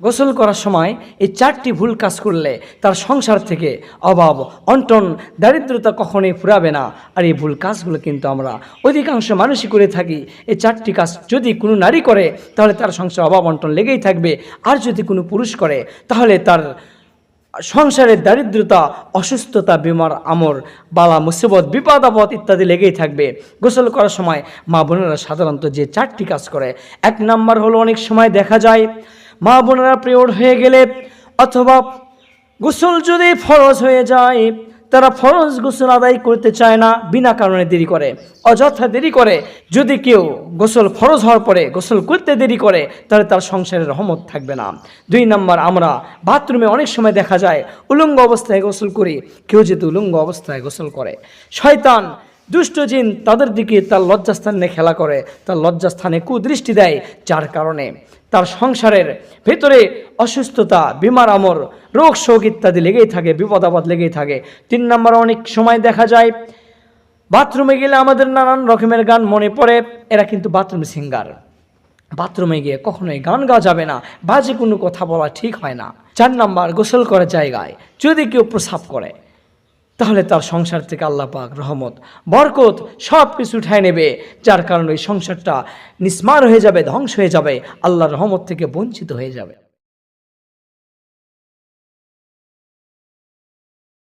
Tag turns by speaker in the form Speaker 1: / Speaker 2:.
Speaker 1: গোসল করার সময় এই 4টি ভুল কাজ করলে তার সংসার থেকে অভাব, অনটন, দারিদ্রতা কখনোই ফুরাবে না। আর এই ভুল কাজগুলো কিন্তু আমরা অধিকাংশ মানুষই করে থাকি। এই 4টি কাজ যদি কোনো নারী করে তাহলে তার সংসারে অভাব অনটন লেগেই থাকবে, আর যদি কোনো পুরুষ করে তাহলে তার সংসারের দারিদ্রতা, অসুস্থতা, বিমার আমর, বালা মুসিবত, বিপদ আপদ ইত্যাদি লেগেই থাকবে। গোসল করার সময় মা বোনেরা সাধারণত যে 4টি কাজ করে, 1 নাম্বার হলো অনেক সময় দেখা যায় মা বোনেরা পিরিয়ড হয়ে গেলে অথবা গোসল যদি ফরজ হয়ে যায় তারা ফরজ গোসল আদায় করতে চায় না, বিনা কারণে দেরি করে, অযথা দেরি করে। যদি কেউ গোসল ফরজ হওয়ার পরে গোসল করতে দেরি করে তাহলে তার সংসারের রহমত থাকবে না। 2 নাম্বার, আমরা বাথরুমে অনেক সময় দেখা যায় উলঙ্গ অবস্থায় গোসল করি। কেউ যদি উলঙ্গ অবস্থায় গোসল করে, শয়তান, দুষ্ট জিন তাদের দিকে তার লজ্জাস্থানে খেলা করে, তার লজ্জাস্থানে কুদৃষ্টি দেয়, যার কারণে তার সংসারের ভেতরে অসুস্থতা, বিমার আমর, রোগ শোক ইত্যাদি লেগেই থাকে, বিপদ আপদ লেগেই থাকে। 3 নাম্বার, অনেক সময় দেখা যায় বাথরুমে গেলে আমাদের নানান রকমের গান মনে পড়ে। এরা কিন্তু বাথরুম সিঙ্গার। বাথরুমে গিয়ে কখনোই গান গাওয়া যাবে না, বাজে কোনো কথা বলা ঠিক হয় না। 4 নাম্বার, গোসল করার জায়গায় যদি কেউ প্রস্রাব করে তাহলে তার সংসার থেকে আল্লাহ পাক রহমত, বরকত সব কিছু উঠায় নেবে, যার কারণে ওই সংসারটা নিস্মার হয়ে যাবে, ধ্বংস হয়ে যাবে, আল্লাহর রহমত থেকে বঞ্চিত হয়ে যাবে।